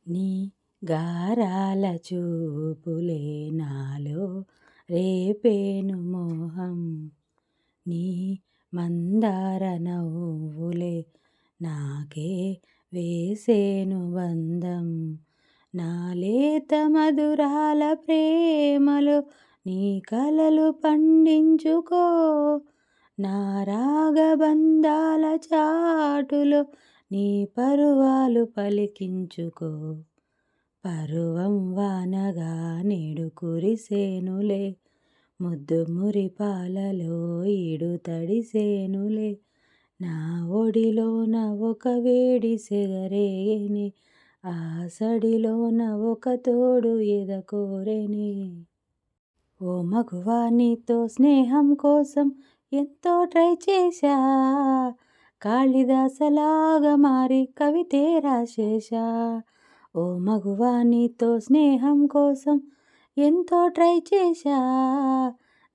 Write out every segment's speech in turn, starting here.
నీ గారాల చూపులే నాలో రేపేను మోహం. నీ మందార నవ్వులే నాకే వేసేను బంధం. నా లేత మధురాల ప్రేమలో నీ కలలు పండించుకో. నా రాగబంధాల చాటులో నీ పరువాలు పలికించుకో. పరువం వానగా నేడు కురిసేనులే, ముద్దు మురిపాలలో ఈడు తడిసేనులే. నా ఒడిలోన ఒక వేడి సెగరేగెనే, ఆ సడిలోన ఒక తోడు ఎదకోరెనే. ఓ మగువా నీతో స్నేహం కోసం ఎంతో ట్రై చేశా, కాళిదాసలాగా మారి కవితే రాసేశా. ఓ మగువా నీతో స్నేహం కోసం ఎంతో ట్రై చేశా,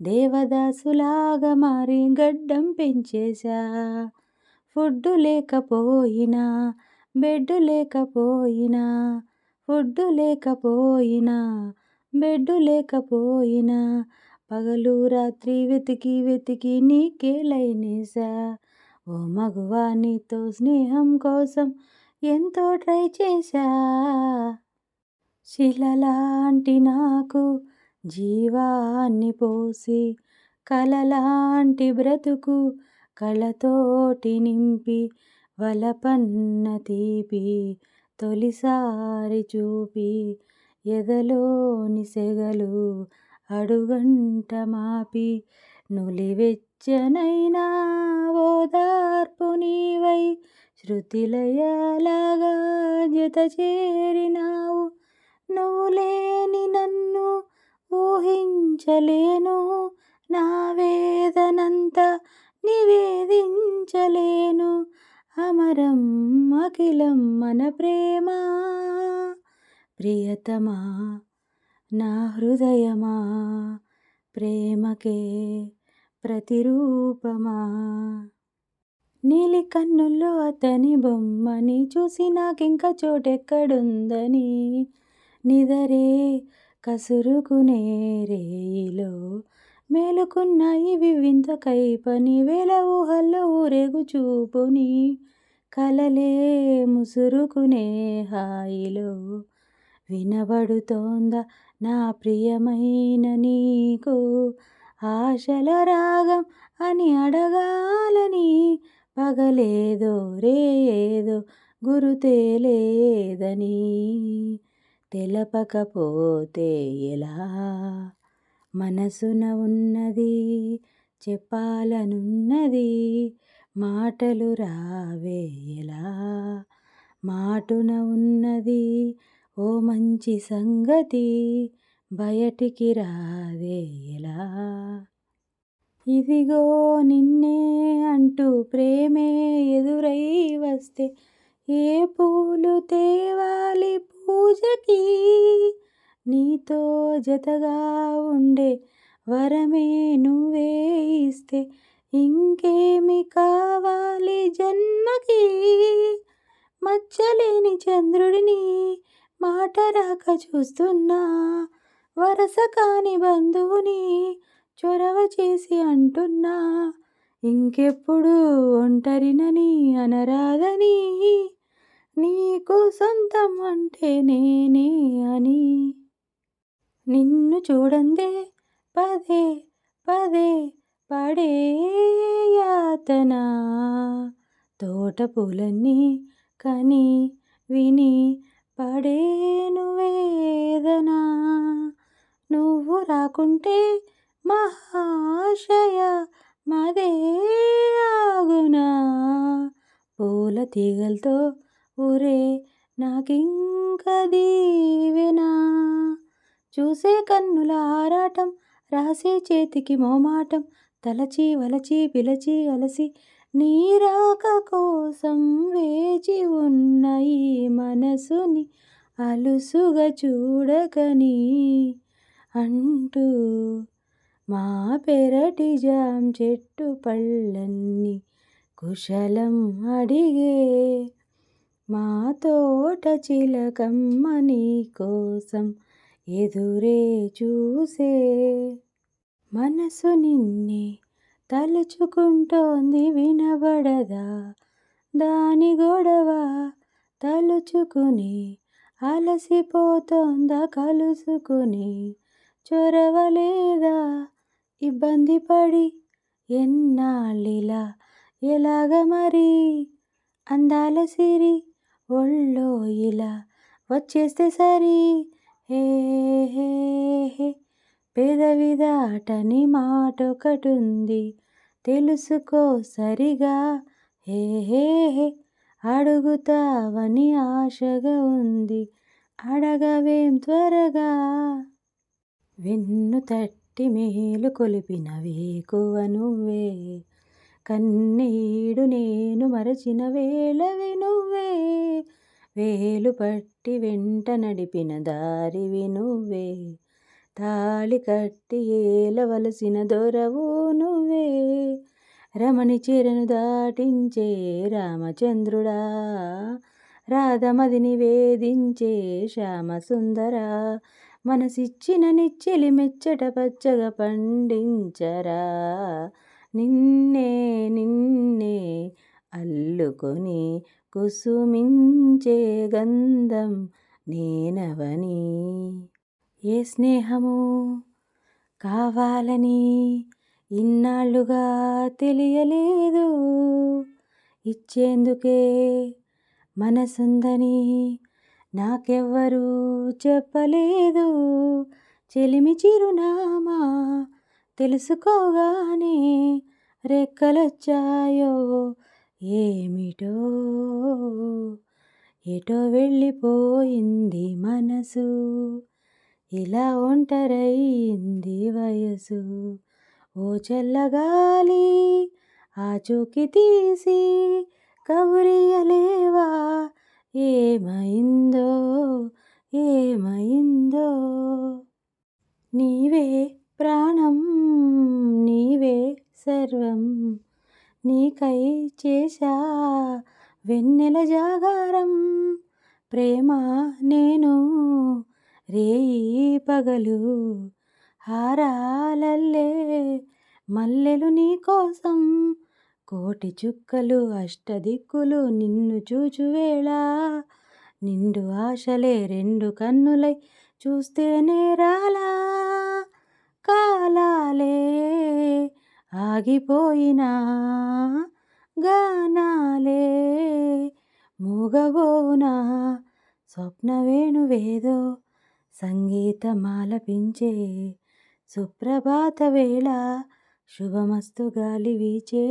దేవదాసులాగా మారి గడ్డం పెంచేశా. ఫుడ్డు లేకపోయినా, బెడ్డు లేకపోయినా, ఫుడ్డు లేకపోయినా, బెడ్డు లేకపోయినా, పగలు రాత్రి వెతికి వెతికి నీకే లైనేశా. ఓ మగువా నీతో స్నేహం కోసం ఎంతో ట్రై చేశా. శిలలాంటి నాకు జీవాన్ని పోసి, కలలాంటి బ్రతుకు కళతోటి నింపి, వలపన్న తీపి తొలిసారి చూపి, ఎదలోని సెగలు అడుగంట మాపి, నులివెచ్చనైనా ఓదార్పు నీవై శృతిలయలాగా జత చేరినావు. నువ్వు లేని నన్ను ఊహించలేను, నా వేదనంతా నివేదించలేను. అమరం అఖిలం మన ప్రేమ, ప్రియతమా నా హృదయమా, ప్రేమకే ప్రతిరూపమా. నీలి కన్నుల్లో అతని బొమ్మని చూసి నాకింక చోటెక్కడుందని, నిదరే కసురుకునే రేయిలో మేలుకున్నాయి వివింత కైపని. వేల ఊహల్లో ఊరేగు చూపుని, కలలే ముసురుకునే హాయిలో వినబడుతోందా నా ప్రియమైన నీకు. ఆశల రాగం అని అడగాలని, పగలేదో రేయేదో గురుతే లేదని, తెలపకపోతే ఎలా. మనసున ఉన్నది చెప్పాలనున్నది, మాటలు రావే ఎలా. మాటున ఉన్నది ఓ మంచి సంగతి, బయటికి రాదే ఎలా. ఇదిగో నిన్నే అంటూ ప్రేమే ఎదురై వస్తే, ఏ పూలు తేవాలి పూజకి. నీతో జతగా ఉండే వరమే నువ్వే ఇస్తే, ఇంకేమి కావాలి జన్మకి. మచ్చలేని చంద్రుడిని మాట రాక చూస్తున్నా, వరస కాని బంధువుని చొరవ చేసి అంటున్నా. ఇంకెప్పుడు ఒంటరినని అనరాదని, నీకు సొంతం అంటే నేనే అని. నిన్ను చూడందే పదే పదే పడే యాతన, తోట పూలన్నీ కని విని పడేను వేదన. నువ్వు రాకుంటే మహాశయ మదే ఆగునా, పూల తీగలతో ఊరే నాకింక దీవెనా. చూసే కన్నుల ఆరాటం, రాసే చేతికి మోమాటం, తలచి వలచి పిలచి అలసి నీ రాక కోసం వేచి ఉన్న ఈ మనసుని అలుసుగా చూడకని అంటూ, మా పెరటి జాం చెట్టు పళ్ళన్నీ కుశలం అడిగే. మా తోట చిలకమ్మ నీకోసం ఎదురే చూసే, మనసు నిన్నే తలుచుకుంటోంది వినబడదా దాని గొడవ, తలుచుకుని అలసిపోతోందా కలుసుకుని, చొరవలేదా ఇబ్బంది పడి ఎన్నాళ్ళిలా ఎలాగ మరి, అందాల సిరి ఒళ్ళో ఇలా వచ్చేస్తే సరి, హే హే హే పెదవి దాటని మాటొకటుంది తెలుసుకో సరిగా, హే హే హే అడుగుతావని ఆశగా ఉంది అడగవేం త్వరగా, వెన్ను తట్టి మేలు కొలిపిన వేకువ నువ్వే, కన్నీడు నేను మరచిన వేళవి నువ్వే, వేలు పట్టి వెంట నడిపిన దారివి నువ్వే, తాళి కట్టి ఏలవలసిన దొరవు నువ్వే, రమణి చెరను దాటించే రామచంద్రుడా, రాధమదిని వేధించే శ్యామసుందరా, మనసిచ్చిన నిచ్చెలి మెచ్చట పచ్చగా పండించరా, నిన్నే నిన్నే అల్లుకొని కుసుమించే గంధం నేనవని, ఏ స్నేహము కావాలని ఇన్నాళ్ళుగా తెలియలేదు, ఇచ్చేందుకే మనసుందని నాకెవ్వరూ చెప్పలేదు, చెలిమి చిరునామా తెలుసుకోగానే రెక్కలొచ్చాయో ఏమిటో, ఎటో వెళ్ళిపోయింది మనసు, ఇలా ఒంటరయింది వయసు, ఓ చల్లగాలి ఆచూకి తీసి కబురియలేవా ఏమైందో ఏమైందో, నీవే ప్రాణం నీవే సర్వం, నీకై చేశా వెన్నెల జాగారం, ప్రేమ నేను రేయి పగలు హారాలల్లే మల్లెలు నీకోసం, కోటి చుక్కలు అష్టదిక్కులు నిన్ను చూచువేళ, నిండు ఆశలే రెండు కన్నులై చూస్తేనే రాలా, కాలాలే ఆగిపోయినా గానాలే మూగబోవునా, స్వప్న వేణువేదో సంగీతమాలపించే, సుప్రభాత వేళ శుభమస్తు గాలి వీచే.